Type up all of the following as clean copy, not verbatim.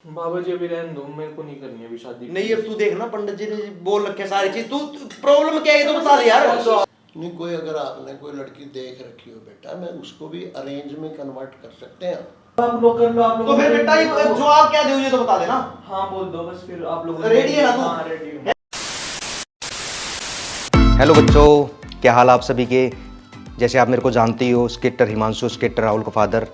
बाबा जी अभी रहने दो, मेरे को नहीं करनी अभी शादी। नहीं अब तू देख ना, पंडित जी ने बोल रखे सारी चीज, तू प्रॉब्लम क्या है तो बता दे यार। नहीं, कोई अगर आपने कोई लड़की देख रखी हो बेटा, मैं उसको भी अरेंज में कन्वर्ट कर सकते हैं। आप लोग कर लो, आप लोग तो फिर बेटा ये जवाब क्या दोगे तो बता देना। हाँ बोल दो बस, फिर आप लोग रेडी है ना तू? हाँ रेडी हूँ। हेलो बच्चों, क्या हाल आप सभी के। जैसे आप मेरे को जानते ही हो, स्केटर हिमांशु, स्केटर राहुल का फादर।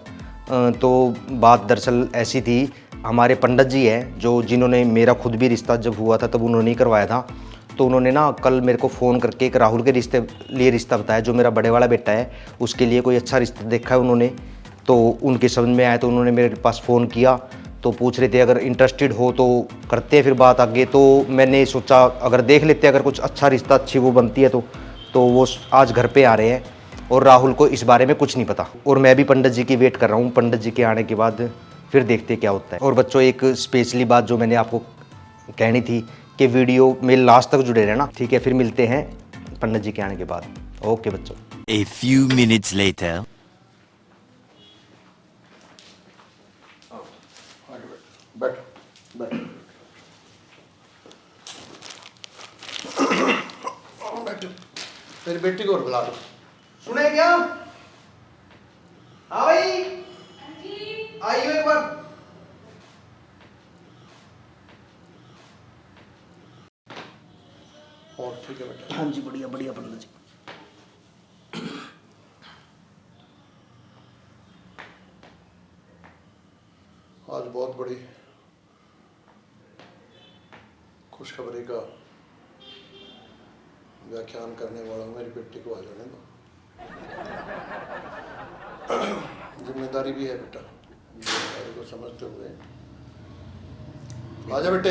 तो बात दरअसल ऐसी थी, हमारे पंडित जी हैं जो जिन्होंने मेरा खुद भी रिश्ता जब हुआ था तब उन्होंने ही करवाया था। तो उन्होंने ना कल मेरे को फ़ोन करके एक राहुल के रिश्ता बताया, जो मेरा बड़े वाला बेटा है उसके लिए कोई अच्छा रिश्ता देखा है उन्होंने। तो उनके समझ में आया तो उन्होंने मेरे पास फ़ोन किया, तो पूछ रहे थे अगर इंटरेस्टेड हो तो करते हैं फिर बात आगे। तो मैंने सोचा अगर देख लेते हैं, अगर कुछ अच्छा रिश्ता अच्छी वो बनती है तो वो आज घर पे आ रहे हैं और राहुल को इस बारे में कुछ नहीं पता। और मैं भी पंडित जी की वेट कर रहा हूँ, पंडित जी के आने के बाद फिर देखते क्या होता है। और बच्चों एक स्पेशली बात जो मैंने आपको कहनी थी कि वीडियो में लास्ट तक जुड़े रहना, ठीक है। फिर मिलते हैं पंडित जी के आने के बाद। ओके बच्चों। A few minutes later. बैठ बैठ बैठ। तेरी बेटी को और बुला लो। सुने क्या? हाँ भाई आइयो एक बार। और ठीक है बेटा? हाँ जी बढ़िया बढ़िया पंडित जी। आज बहुत बड़ी खुशखबरी का व्याख्यान करने वाला हूँ। मेरी बेटी को आ जाने दो। जिम्मेदारी भी है बेटा, जिम्मेदारी को समझते हुए आजा बेटे।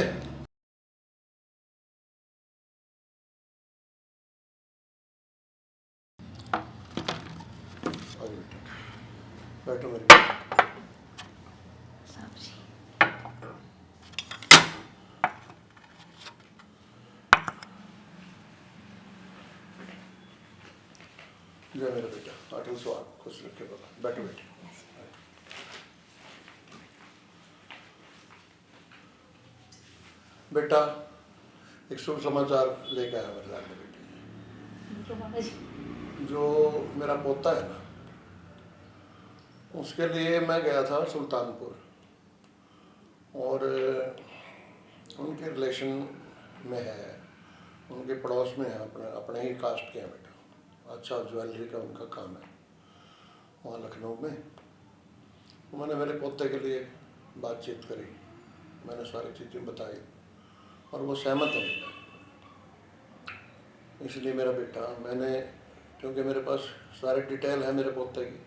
आजा बेटा, बैठो मेरी बेटी। जय मेरा बेटा, अटल सुहाग, खुश रखे बाबा। बैठो बेटे। बेटा एक शुभ समाचार लेकर आया मेरे लाल बेटे। जो मेरा पोता है ना, उसके लिए मैं गया था सुल्तानपुर, और उनके रिलेशन में है, उनके पड़ोस में है, अपने ही कास्ट के हैं बेटा। अच्छा ज्वेलरी का उनका काम है वहाँ लखनऊ में। उन्होंने मेरे पोते के लिए बातचीत करी, मैंने सारी चीज़ें बताई और वो सहमत है बेटा। इसलिए मेरा बेटा, मैंने, क्योंकि मेरे पास सारे डिटेल है मेरे पोते की,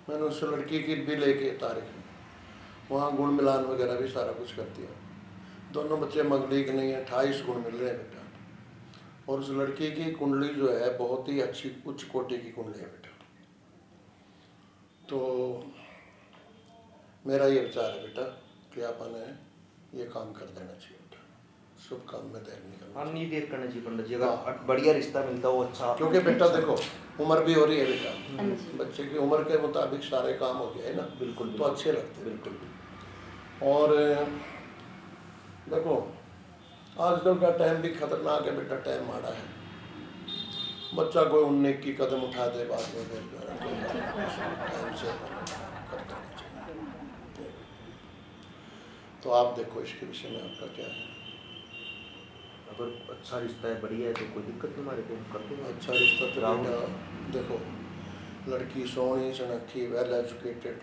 मैंने उस लड़की की भी लेके तारीख वहाँ गुण मिलान वगैरह भी सारा कुछ कर दिया। दोनों बच्चे मंगलिक नहीं है, 28 गुण मिल रहे हैं बेटा। और उस लड़की की कुंडली जो है बहुत ही अच्छी उच्च कोटि की कुंडली है बेटा। तो मेरा ये विचार है बेटा कि आपने ये काम कर देना चाहिए बेटा। शुभ काम में देर नहीं करना। हाँ नहीं देर करना चाहिए पंडित जी, अगर बढ़िया रिश्ता मिलता हो अच्छा। क्योंकि बेटा देखो उम्र भी हो रही है बेटा, बच्चे की उम्र के मुताबिक सारे काम हो गए ना। बिल्कुल तो अच्छे लगते हैं बिल्कुल। और देखो आजकल का टाइम भी खतरनाक है बेटा, टाइम माड़ा है। बच्चा कोई 19 की कदम उठा दे बाद में, फिर टाइम से करता नहीं चाहिए। तो आप देखो इसके विषय में आपका क्या है? अगर अच्छा रिश्ता है, बढ़िया है तो कोई दिक्कत नहीं, हमारे को करते हैं अच्छा रिश्ता तो बेटा देखो, लड़की सोहनी सुनक्खी, वेल एजुकेटेड,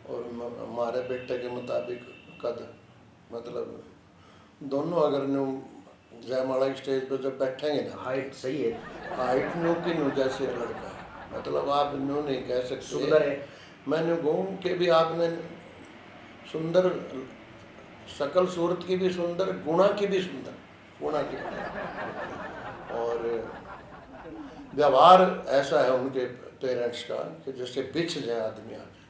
और हमारे बेटे के मुताबिक कद, मतलब दोनों अगर न्यू जयमाला स्टेज पर जब बैठेंगे ना, हाइट सही है, हाइट न्यू की न्यू जैसे लड़का है, मतलब आप न्यू नहीं कह सकते, सुंदर है। मैंने घूम के भी आपने सुंदर, शकल सूरत की भी सुंदर, गुणा की भी सुंदर, गुणा की भी। और व्यवहार ऐसा है उनके पेरेंट्स का कि जैसे बिछ जाए आदमी आगे।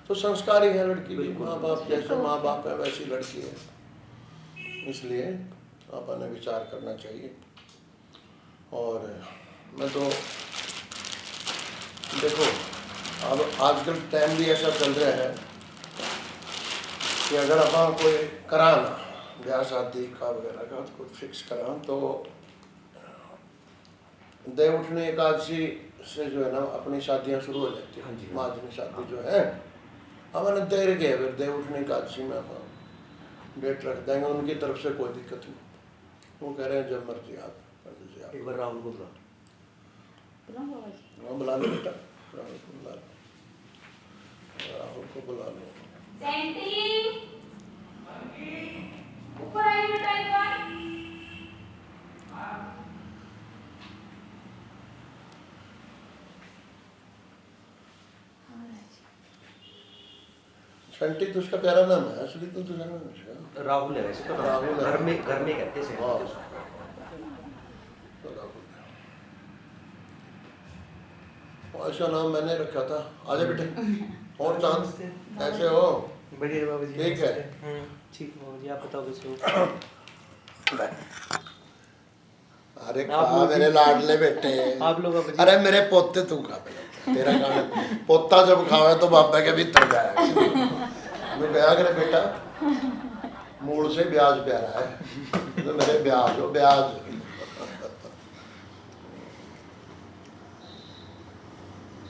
तो संस्कारी है लड़की भी, माँ बाप जैसे माँ बाप है वैसी लड़की है। इसलिए आपने विचार करना चाहिए। और मैं तो देखो अब आजकल टाइम भी ऐसा चल रहा है कि अगर आप कोई कराना ब्याह शादी का वगैरह का कुछ फिक्स करा तो देव उठने एकादशी से जो है ना अपनी शादियां शुरू हो जाती है। माजनी शादी जो है हमने देर गए फिर देव उठने एकादशी में आप डेट रख देंगे, उनकी तरफ से कोई दिक्कत नहीं। वो कह रहे हैं जब मर्जी आप कर दीजिए। आप एक बार राहुल को बुला हाँ, बुला लो बेटा, राहुल को बुला लो, राहुल को बुला लो। ऊपर आई बेटा एक बार। शंटी तो उसका प्यारा नाम है, असली तो तुझा नाम है राहुल है वैसे तो। राहुल है। घर में कहते हैं हाँ। सेंटी। तो राहुल है। ऐसा नाम मैंने रखा था। आजा बेटे। और चांद कैसे हो? बढ़िया बाबा जी। ठीक है। ठीक है बाबा जी, आप बताओ कैसे हो? अरे आप खा लोग मेरे लाडले बेटे। आप लोग बाबा जी। अरे मेरे पोते तू खा पहले। तेरा खाना पोता जब खावे तो बाबा के भीतर जाएगा। मैं गया करे बेटा, मूल से ब्याज प्यारा है तो मेरे ब्याज हो ब्याज।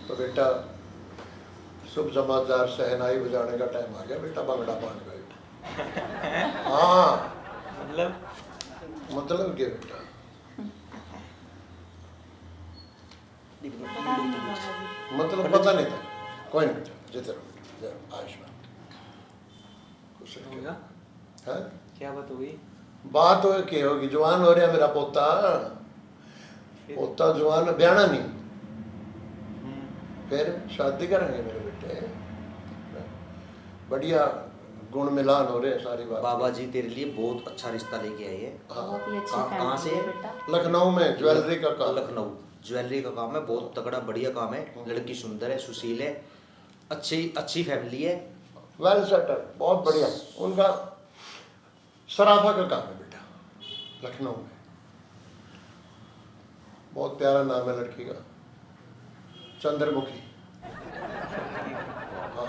तो बेटा शुभ समाचार, शहनाई बजाने का टाइम आ गया बेटा, भंगड़ा पान का। हाँ मतलब क्या बेटा? मतलब पता नहीं था। कोई नहीं बेटा, जीते रहो बेटा, आयुष्मान खुश रहिए। होगा? हाँ? क्या बात हो गई? बात हो की होगी, जवान हो रहा मेरा पोता। पोता जवान, ब्याना नहीं, फिर शादी करेंगे मेरे बेटे। बढ़िया गुण मिलान हो रहे हैं सारी बात। बाबा जी तेरे लिए बहुत अच्छा रिश्ता लेके आए हैं। बहुत ही अच्छी कहाँ से? फैमिली है बेटा। लखनऊ में ज्वेलरी का काम। लखनऊ ज्वेलरी का काम है, बहुत तगड़ा बढ़िया काम है। लड़की सुंदर है, सुशील है, अच्छी फैमिली है। वेल सेटल, बहुत बढ़िया। उनका सराफा का काम है बेटा, लखनऊ में। बहुत प्यारा नाम है लड़की का, चंद्रमुखी। हाँ।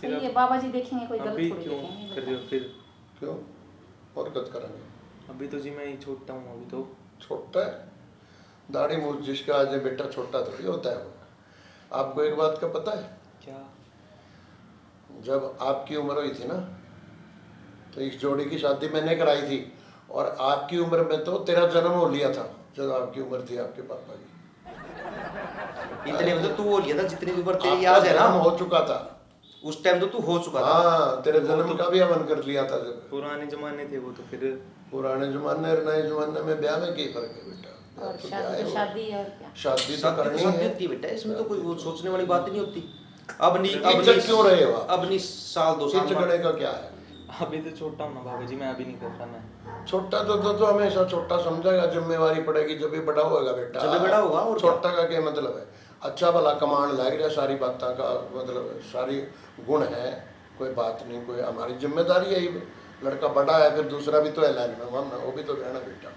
सही है बाबा जी, देखेंगे कोई गलत अभी थोड़ी क्यों देखेंगे कर रहे हो फिर? क्यों और गत करेंगे? अभी तो जी मैं ही छोटा हूँ अभी तो। छोटा है, दाढ़ी मूछ जिसका आज है बेटा, छोटा थोड़ी होता है वो। आपको एक बात का पता है? क्या? जब आपकी उम्र हुई थी ना, तो इस जोड़ी की शादी मैंने कराई थी, और आपकी उम्र में तो तेरा जन्म हो लिया था जब आपकी उम्र थी आपके पापा की। इतने मतलब तू हो लिया था जितनी उम्र तेरी आपका याद है ना, जन्म हो चुका था। उस टाइम तो तू हो चुका था। हाँ, तेरे जन्म का भी हवन कर लिया था जब। पुराने जमाने थे वो तो फिर। पुराने जमाने और नए जमाने में ब्याह में क्या फर्क है बेटा? और तो ब्याह है वो। शादी और क्या। शादी तो शादी करनी शादी है। होती है बेटा, इसमें तो कोई वो सोचने वाली बात ही नहीं होती। अब नहीं इज्जत क्यों रहे हो आप? अब नहीं साल 2 साल झगड़े का क्या है? अभी तो छोटा हूँ ना बाबा जी, मैं अभी नहीं करता मैं। छोटा तो हमेशा छोटा समझेगा, जिम्मेवारी पड़ेगी जब भी बड़ा होगा बेटा। जब भी बड़ा होगा। और छोटा का क्या मतलब है? अच्छा भला कमांड लग रहा, सारी बातों का मतलब सारी गुण है, कोई बात नहीं, कोई हमारी जिम्मेदारी है। ये लड़का बड़ा है, फिर दूसरा भी तो है लाइन में, वो भी तो रहना बेटा। वो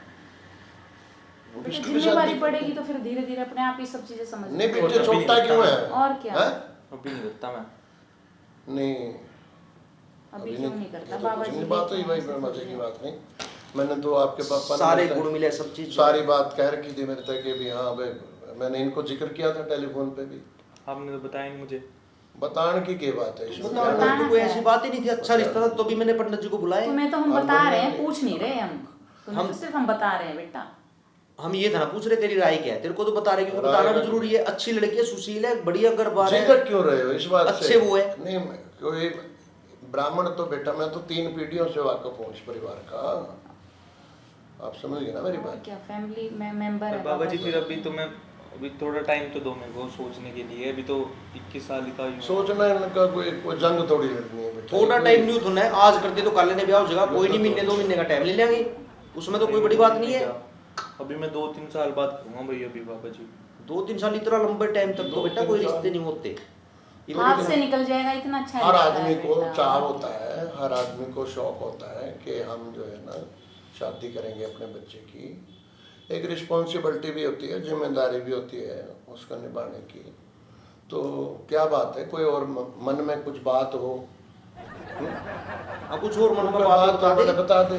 भी बेटा इसकी भी जिम्मेवारी शादी- पड़ेगी तो फिर धीरे धीरे अपने आप ही सब चीजें समझ नहीं में बेटे, छोटा क्यों है? और क्या? हैं? अभी नहीं करता मैं। नहीं अभी क्यों नहीं करता ये तो बाबा कुछ जी? नहीं बात हुई भाई, देखें, मजे की बात नहीं। मैंने तो आपके पापा ने सारे मेरे गुण तक मिले, सब चीज सारी बात कह रखी थी मेरे तक कि भी हाँ भाई, मैंने इनको जिक्र किया था टेलीफोन पे भी। आपने तो बताया नहीं मुझे। बताने की क्या बात है इसमें? बताओ, बताना तो कोई है। ऐसी बात ही नहीं थी। अच्छा रिश्ता था तो भी मैंने पंडित जी को बुलाया। तुम्हें तो हम और बता रहे हैं, मैंने- पूछ नहीं रहे हम। तुम्हें तो सिर्फ हम बता रहे हैं बेटा। हम ये था ना पूछ रहे तेरी राय क्या है, तेरे को तो बता रहे क्योंकि बताना भी जरूरी है। अच्छी लड़की है, सुशील है, बढ़िया घर बार है। जिक्र क्यों रहे हो इस बात से? अच्छे वो है। नहीं कोई ब्राह्मण तो बेटा, मैं तो 3 पीढ़ियों से वाकिफ हूँ इस परिवार का। आप समझ गए ना मेरी और बात? क्या, फैमिली में मेंबर है बाबा जी फिर अभी तो मैं, अभी थोड़ा टाइम तो दो मेरे को सोचने के लिए। अभी तो 21 साल का ही हूँ। सोचना इनका कोई जंग थोड़ी लड़नी है बेटा। थोड़ा टाइम नहीं होता है, आज करते तो कल लेने ब्याह हो जाएगा। कोई नहीं, महीने 2 महीने का टाइम ले लेंगे, उसमें तो कोई बड़ी बात नहीं है। अभी मैं 2-3 साल बाद करूँगा भैया अभी बाबा जी। 2-3 साल इतना लंबे टाइम तक तो बेटा कोई रिश्ते नहीं होते। हाथ से निकल जाएगा, इतना अच्छा हर रिश्ता आदमी है को बेटा। चाह होता है, हर आदमी को शौक होता है कि हम जो है ना शादी करेंगे अपने बच्चे की। एक रिस्पॉन्सिबिलिटी भी होती है, जिम्मेदारी भी होती है उसका निभाने की। तो क्या बात है, कोई और मन में कुछ बात हो? हाँ, कुछ और मन में कोई बात बात बता तो दे। बता दे।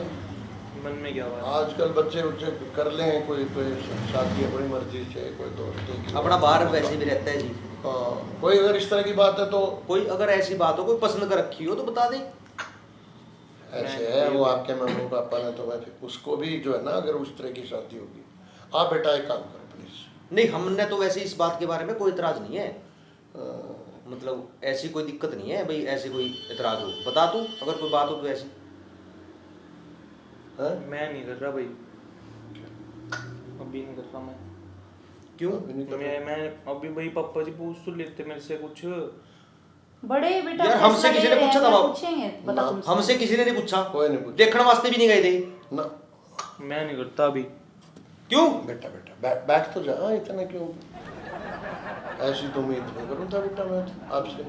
मन में क्या बात? आजकल बच्चे उच्चे कर लें, कोई कोई शादी अपनी मर्जी से, कोई दोस्ती की। अपना बाहर वैसे भी रहता है जी। हाँ, कोई अगर इस तरह की बात है तो कोई अगर ऐसी बात हो, कोई पसंद कर रखी हो तो बता दे। ऐसे है वो आपके मम्मी पापा ने, तो मैं फिर उसको भी जो है ना, अगर उस तरह की शादी होगी, आप बेटा एक काम करो प्लीज। नहीं, हमने तो वैसे इस बात के बारे में कोई इतराज नहीं है, मतलब ऐसी कोई दिक्कत नहीं है भाई, ऐसे कोई इतराज हो बता तू, अगर कोई बात हो तो ऐसी। मैं नहीं कर रहा भाई, अभी नहीं कर रहा मैं। क्यों? मैं अभी भाई पापा जी पूछ तो लेते मेरे से कुछ। बड़े बेटा यार, हमसे फैसला किसी ले ने रहे पूछा हैं, था क्या बाप? पूछेंगे बता तुमसे। हमसे किसी ने नहीं पूछा, कोई नहीं पूछा। देखने वास्ते भी नहीं गए थे ना मैं नहीं करता अभी। क्यों? बेटा बेटा बैठ तो जा, इतना क्यों? ऐसी तो उम्मीद नहीं करूँ था बेटा मैं आपसे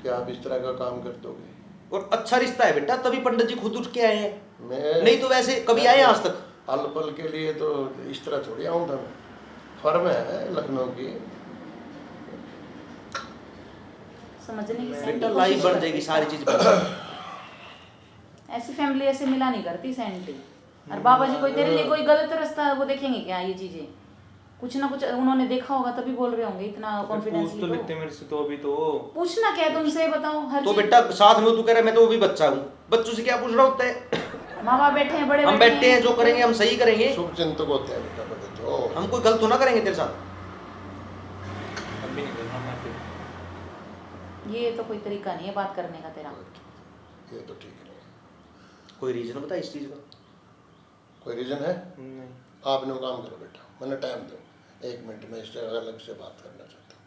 कि आप इस तरह का काम कर दोगे। और अच्छा रिश्ता है बेटा, तभी पंडित जी खुद उठ के आए हैं, मैं नहीं तो वैसे कभी आए आज तक? पल पल के लिए तो इस तरह थोड़ी आऊँ था मैं। फर्म है लखनऊ की, समझने की बेटा सैंटी लाइफ कोशिश बन करती जाएगी, है। सारी चीज बन जाएगी। ऐसी फैमिली ऐसे मिला नहीं करती सैंटी। और बाबा जी कोई तेरे लिए कोई गलत रास्ता वो देखेंगे क्या? ये चीजें कुछ ना कुछ उन्होंने देखा होगा तभी बोल रहे होंगे इतना पूछ कॉन्फिडेंसली। तो लेते मेरे से तो अभी तो। पूछना क्या है तुमसे, बताओ हर तो चीज। बेटा साथ में तू कह रहा है मैं तो वो भी बच्चा हूँ, बच्चों से क्या पूछ रहा होता है? माँ बाप बैठे हैं, बड़े हम बैठे हैं, जो करेंगे हम सही करेंगे, शुभ चिंतक होते हैं बेटा बड़े तो। हम कोई गलत तो ना करेंगे तेरे साथ। अभी नहीं कर रहा मैं फिर। ये तो कोई तरीका नहीं है बात करने का तेरा। ये तो ठीक है। कोई रीजन बता इस चीज का। कोई रीजन है? नहीं। आपने वो काम करो बेटा, मैंने टाइम दो 1 मिनट में इससे अलग से बात करना चाहता हूँ।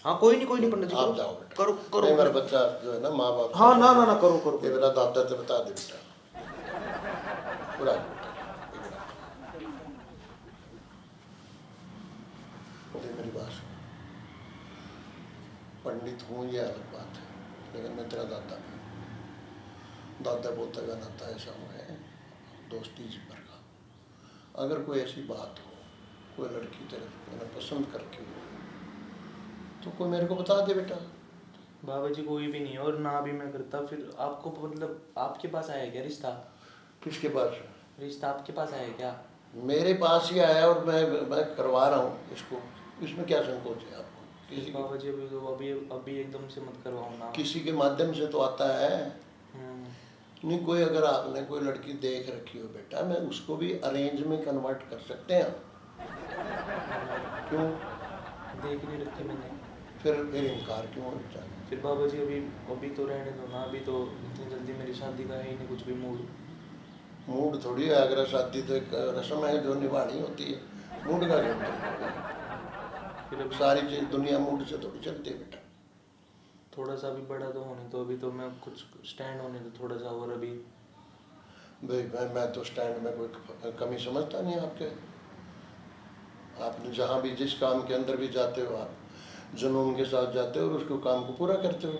हाँ कोई नहीं पंडित जी, आप करो जाओ बेटा। करो नहीं, मेरा करो। बच्चा जो है ना माँ बाप। हाँ ना ना ना, करो करो। ये मेरा दादा तो बता दे बेटा पूरा बेटा। मुझे मेरी बात सुन, पंडित हूँ ये अलग बात है, लेकिन मैं तेरा दादा हूँ। दादा पोता का नाता ऐसा हुआ है, दोस्ती जिम्मर का। अगर कोई ऐसी बात हो, कोई लड़की तेरे मैंने पसंद करके हो, तो कोई मेरे को बता दे बेटा। बाबा जी कोई भी नहीं है और ना भी मैं करता, फिर आपको मतलब आपके पास आया क्या रिश्ता? किसके पास? रिश्ता आपके पास आया क्या? मेरे पास ही आया और मैं करवा रहा हूँ इसको, इसमें क्या संकोच है आपको? किसी बाबा जी अभी तो अभी एकदम से मत करवाओ ना। किसी के माध्यम से तो आता है। हम्म। नहीं, कोई अगर आपने कोई लड़की देख रखी हो बेटा, मैं उसको भी अरेंज में कन्वर्ट कर सकते हैं। क्यों? देख नहीं रखी मैंने। फिर इनकार क्यों होता है? फिर बाबा जी अभी तो रहने दो ना, अभी तो इतनी जल्दी मेरी शादी का है ही नहीं कुछ भी मूड। मूड थोड़ी है, अगर शादी तो एक रस्म है जो निभानी होती है, मूड का क्यों? फिर अभी सारी चीज दुनिया मूड से थोड़ी चलती है बेटा। थोड़ा सा भी बड़ा तो होने तो, अभी तो मैं कुछ स्टैंड होने तो थोड़ा सा, और अभी भाई मैं तो स्टैंड में कोई कमी समझता नहीं आपके। आपने जहाँ भी जिस काम के अंदर भी जाते हो, आप जुनून के साथ जाते हो और उसको काम को पूरा करते हो।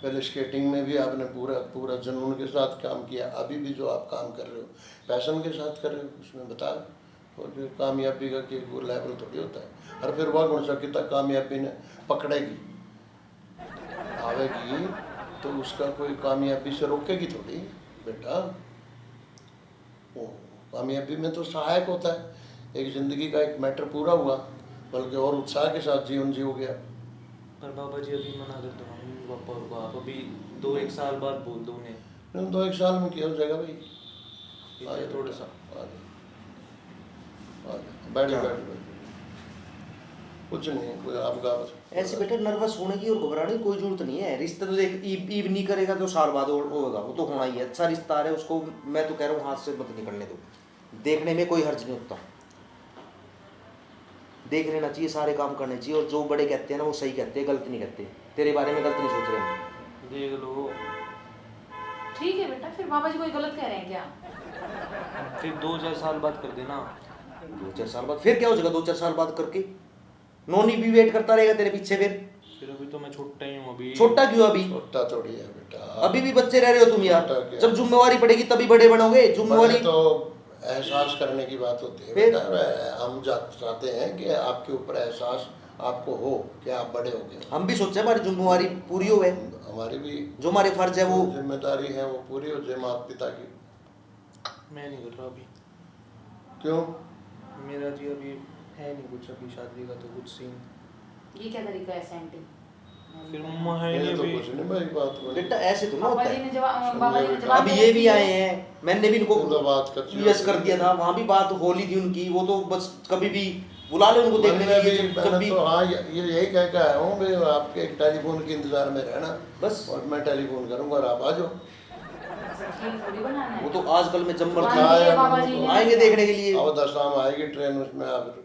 पहले स्केटिंग में भी आपने पूरा जुनून के साथ काम किया, अभी भी जो आप काम कर रहे हो पैशन के साथ कर रहे हो, उसमें बता। और फिर कामयाबी का कि वो लेवल थोड़ी होता है। और फिर वह गुण कितना कामयाबी ने पकड़ेगी आवेगी तो उसका कोई कामयाबी से रोकेगी थोड़ी बेटा। वो कामयाबी में तो सहायक होता है। एक ज़िंदगी का एक मैटर पूरा हुआ, बल्कि और उत्साह के साथ जीवन जी हो गया। पर बाबा जी अभी मना कर दो मम्मी पापा को, आप अभी 2-1 साल बाद बोल दो उन्हें। 2-1 साल में क्या हो जाएगा भाई? ये थोड़ा सा बैठ कुछ नहीं, कोई आपका ऐसे बेटा नर्वस होने की और घबराने की कोई जरूरत नहीं है। रिश्ता तो देख ईब नहीं करेगा तो साल बाद होगा, वो तो होना ही है। अच्छा रिश्ता आ रहा है उसको मैं तो कह रहा हूँ हाथ से मत निकलने दो। देखने में कोई हर्ज नहीं होता, देख लेना चाहिए, सारे काम करने चाहिए। और जो बड़े कहते हैं ना वो सही कहते हैं, गलत नहीं कहते। तेरे बारे में गलत नहीं सोच रहे हम। देख लो। ठीक है बेटा, फिर बाबा जी कोई गलत कह रहे हैं क्या? फिर 2-4 साल बाद कर देना। 2-4 साल बाद फिर क्या हो जाएगा? 2-4 साल बाद करके नोनी भी वेट करता रहेगा तेरे पीछे। फिर अभी तो मैं छोटा ही हूँ अभी। छोटा क्यों? अभी छोटा थोड़ी है बेटा, अभी भी बच्चे रह रहे हो तुम यार। छोटा क्या? जब जिम्मेवारी पड़ेगी तभी बड़े बनोगे। जिम्मेवारी बड़े तो एहसास करने की बात होती है फिर? बेटा। हम चाहते हैं कि आपके ऊपर एहसास आपको हो कि आप बड़े हो गए। हम भी सोचे हमारी जिम्मेवारी पूरी हो गए, हमारी भी जो हमारे फर्ज है वो जिम्मेदारी है वो पूरी हो जाए माता पिता की। मैं नहीं कर रहा अभी, क्यों? मेरा जी अभी है नहीं कुछ, अभी शादी का तो कुछ सीन। ये क्या तरीका है सेंटी? फिर मम्मा है ये नहीं तो अभी। कुछ नहीं भाई बात बनी। बेटा ऐसे तो ना पापा होता जी है। ने जवाब, बाबा जी ने जवाब अभी दे ये भी दिया। आए हैं, मैंने भी इनको वो तो बात कच्ची यूएस कर होती दिया है। था, वहाँ भी बात होली थी उनकी, वो तो बस कभी भी बुला ले उनको देखने मैंने के लिए, भी जब मैंने भी तो हाँ ये यही कह के आया हूँ भाई आपके एक टेलीफोन के इंतजार में रहना, बस। और मैं टेलीफोन करूँगा और आप आ जाओ। खेल थोड़ी बनाना है। वो तो आजकल में जब वहाँ मर्जी भी ये बाबा जी ने आएंगे देखने के लिए। अब 10 शाम आएगी ट्रेन, उसमें आप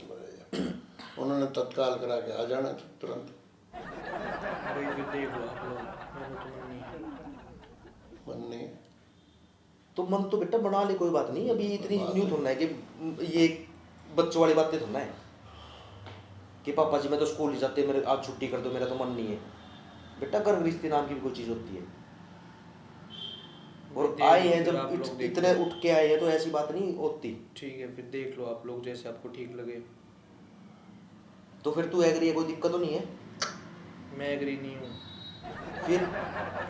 उन्होंने तत्काल करा के आ जाना तुरंत। भाई फिर देख लो आप लोग, मेरा तो मन नहीं है। मन नहीं तो मन तो बेटा बना ले, कोई बात नहीं, अभी इतनी न्यू थोड़ा है कि ये बच्चों वाली बातें थोड़ा है कि पापा जी मैं तो स्कूल नहीं जाते, मेरे आज छुट्टी कर दो, मेरा तो मन नहीं है। बेटा गर्भ रिश्ते नाम की भी कोई चीज़ होती है, और देख आए लो हैं फिर जब आप लोग देख इतने लो। उठ के आए हैं तो ऐसी बात नहीं होती। ठीक है फिर देख लो आप लोग, जैसे आपको ठीक लगे। तो फिर तू एग्री है, कोई दिक्कत तो नहीं है? मैं एग्री नहीं हूँ।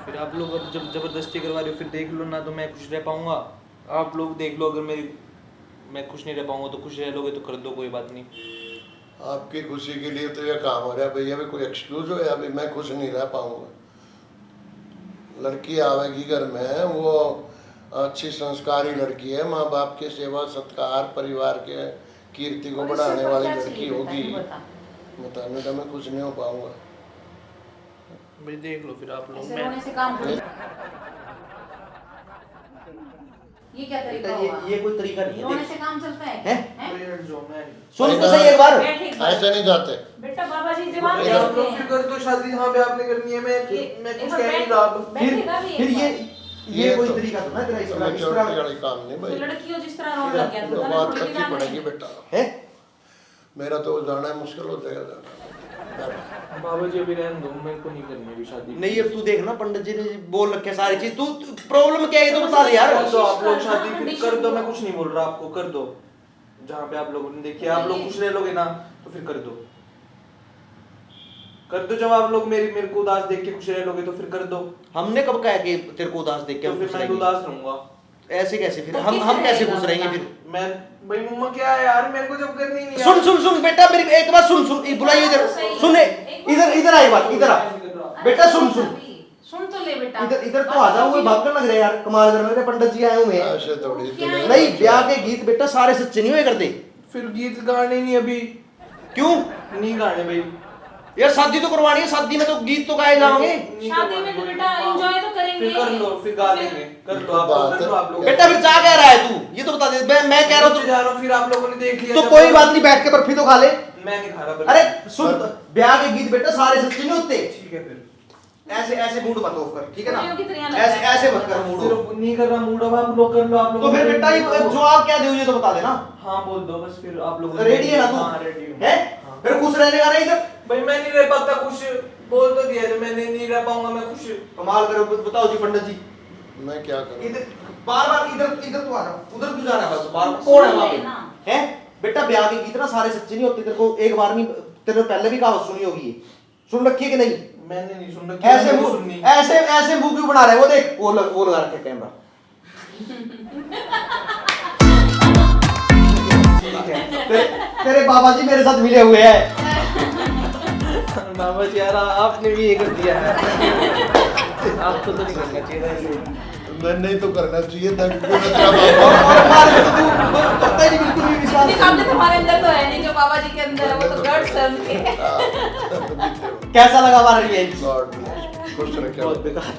फिर आप लोग अब जब जबरदस्ती करवा रहे हो, फिर देख लो ना, तो मैं खुश रह पाऊंगा? आप लोग देख लो, अगर मैं खुश नहीं रह पाऊंगा तो खुश रह लोगे तो कर दो, कोई बात नहीं। आपकी खुशी के लिए तो यह काम हो रहा है भैया, भी कोई एक्सक्यूज हो या भी मैं खुश नहीं रह पाऊंगा। लड़की आवेगी घर में, वो अच्छी संस्कारी लड़की है, माँ बाप के सेवा सत्कार, परिवार के कीर्ति को और बढ़ाने इससे वाली क्या लड़की चाहिए बेटा, होगी, ये बता। बताने का मैं खुश नहीं हो पाऊंगा। भाई देख लो फिर आप लोग। ऐसे मैं रोने से काम थोड़ी। ये क्या तरीका हुआ? ये कोई तरीका नहीं है, रोने देख। से काम चलता है? हैं? हैं? भाई हट जाओ, मैं सुन तो सही एक बार। बैठ एक बार। ऐसे नहीं जाते। बेटा बाबा जी जवाब ये दे आप देते लोग फिर हैं। कर दो शादी, हाँ भी आपने करनी है, मैं कुछ कह नहीं रहा अब। बैठेगा भी फिर एक ये बार। ये कोई तरीका तो ना तेरा इस तरह मैच्योरिटी वाली काम नहीं तो भाई, लड़की हो जिस तरह रोने लग गया तो तो बात थोड़ी करनी जाना पड़ेगी है। बेटा। है। मेरा तो जाना मुश्किल हो जाएगा जाना। बाबा जी अभी रहने दो, मेरे को नहीं करनी अभी शादी। नहीं अब तू देख ना, पंडित जी ने बोल रखे सारी चीज, तू प्रॉब्लम क्या है ये तो बता दे यार। कर दो आप लोग शादी, फिर कंडीशन कर दो, तो- मैं कुछ नहीं बोल रहा आपको, कर दो। जहाँ पे आप लोगों ने देखिए, आप लोग खुश रह लोगे ना तो फिर कर दो। कर दो, जब आप लोग मेरे को उदास देख के खुश रह लोगे तो फिर कर दो। हमने कब कहा कि तेरे को उदास देख के तो हम फिर खुश मैं रहेंगे? उदास रहूंगा। ऐसे कैसे फिर तो हम किस कैसे रहेगा खुश रहेंगे बता? फिर? मैं भाई मम्मा क्या है यार, मेरे को जब करनी नहीं सुन सुन सुन बेटा, मेरी एक बात सुन सुन, बुलाइए इधर, सुन इधर इधर आई बात, इधर आ बेटा, सुन सुन सुन तो ले बेटा। इधर इधर तो आ जाओ, वो भागने लग रहे हैं यार, कमाल कर रहे हैं, पंडित जी आए हुए हैं। ऐसे थोड़ी क्या है? नहीं, ब्याह के गीत बेटा सारे सच्चे नहीं हुए करते। फिर गीत गाने नहीं अभी, क्यों नहीं गाने भाई। यार? शादी तो करवानी है, शादी में तो गीत तो गाए जाओगे। शादी में तो बेटा एंजॉय तो करेंगे। फिर कर लो, फिर गा लेंगे, कर लो आप लोग, कर लो आप लोग। बेटा फिर जा क्या रहा है तू, ये तो बता दे। मैं कह रहा हूँ जा रहा हूँ, फिर आप लोगों ने देख लिया तो जब- कोई बात नहीं, बैठ के बर्फी तो खा ले। मैं नहीं खा रहा बर्फी। अरे सुन, ब्याह के गीत बेटा सारे सच्चे नहीं होते। ठीक है फिर, ऐसे ऐसे मूड मत ऑफ कर, ठीक है कुड़ियों की तरह ना? लग ऐसे रहा है। ऐसे मत कर मूड फिर ऑफ। नहीं कर रहा मूड, अब आप लोग कर लो, आप लोग। तो फिर बेटा ये जो आप क्या दोगे तो बता देना। हाँ बोल दो बस, फिर आप लोग रेडी है ना तू? हाँ रेडी हूँ। है? हाँ। फिर खुश रहने का नहीं इधर। भाई मैं नहीं रह पाता खुश, बोल तो दिया, जब मैं नहीं रह पाऊंगा मैं खुश। कमाल करो, बताओ जी पंडित जी। मैं क्या करूं? इधर बार बार इधर इधर तो आ रहा, उधर क्यों जा रहा है? बस बार कौन है वहां सुन ले पे? ना। है बेटा, ब्याह के गीत ना सारे सच्चे नहीं होते। तेरे को एक बार नहीं, तेरे पहले भी कहावत सुनी होगी, ये सुन रखी है कि नहीं? मैंने नहीं सुन रखी, ऐसे मैंने मुंह सुननी। ऐसे ऐसे मुंह क्यों बना रहा है? वो देख, वो लगा रखे कैमरा। तेरे बाबा जी मेरे साथ मिले हुए हैं। बाबा जी यार आपने भी ये कर दिया है। आपको तो नहीं करना चाहिए था ऐसे। मैं नहीं तो करना चाहिए था क्योंकि मैं तेरा और बाबा हमारे तो तू करता ही नहीं, बिल्कुल भी विश्वास इतनी काबिलियत तुम्हारे अंदर तो है नहीं जो बाबा जी के अंदर है, वो तो गट्स है उनके। हूं। कैसा लगा हमारा रिवेंज? गॉड ब्लेस, खुश रखे। बहुत बेकार।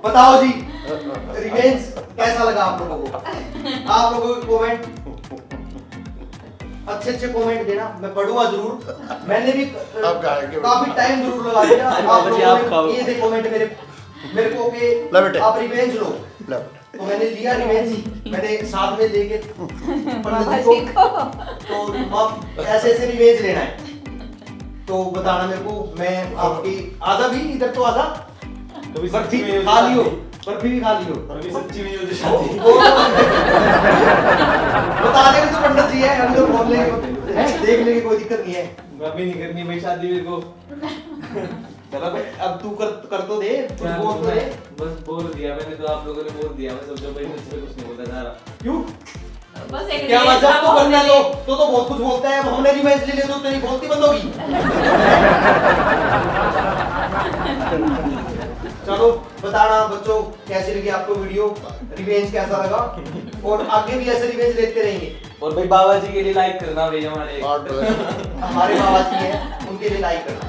बताओ जी, रिवेंज कैसा लगा आप लोगों को? आप लोगों को कमेंट, अच्छे अच्छे कमेंट देना, मैं पढ़ूंगा जरूर। मैंने भी आप गाएंगे? काफी टाइम जरूर लगा दिया। आप जी, आप लोगों खाओ। ने ये दे कमेंट मेरे को ले बेटे। कि आप रिवेंज लो, ले बेटे। तो मैंने लिया रिवेंज। मैंने साथ में लेके बाबा पंडित जी जी को को, तो अब ऐसे ऐसे रिवेंज लेना है तो बताना मेरे को। मैं आपकी आधा भी इधर तो आधा कभी बर्फी सच्ची में खा लियो, बर्फी भी खा लियो। कभी सच्ची में हो शादी। बता देंगे तो पंडित जी है, हम तो बोल लेंगे, हैं, देख लेंगे, कोई दिक्कत नहीं है। अभी नहीं करनी भाई शादी मेरे को। चलो भाई अब तू कर तो दे, कुछ बोल तो दे। बस बोल दिया मैंने तो, आप लोगों ने बोल दिया, मैं सोचा भाई मुझसे कुछ नहीं बोलता जा रहा। क्यों? बस एक क्या रिवेंज मतलब का तू मौका करना ले। तो बहुत कुछ बोलता है। अब हमने रिवेंज ले लिया तो तेरी बोलती बंद होगी। चलो बताना बच्चों कैसी लगी आपको वीडियो, रिवेंज कैसा लगा, और आगे भी ऐसे रिवेंज लेते रहेंगे। और भाई बाबा जी के लिए लाइक करना भाई हमारे। हमारे बाबा जी हैं उनके लिए लाइक करना,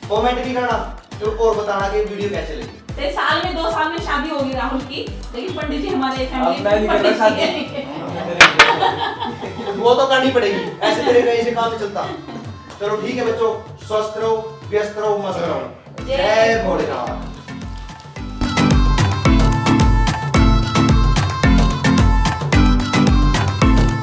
कमेंट भी करना तो, और बताना कि वीडियो कैसे लगी। ते साल में 2 साल में शादी होगी राहुल की, लेकिन पंडित जी हमारे अब मैं फैमिली नहीं में करना पंडित जी हैं। वो तो करनी पड़ेगी, ऐसे तेरे कहीं से काम नहीं चलता। चलो ठीक है बच्चों, स्वस्थ रहो, व्यस्त रहो, मस्त रहो। जय भोलेनाथ।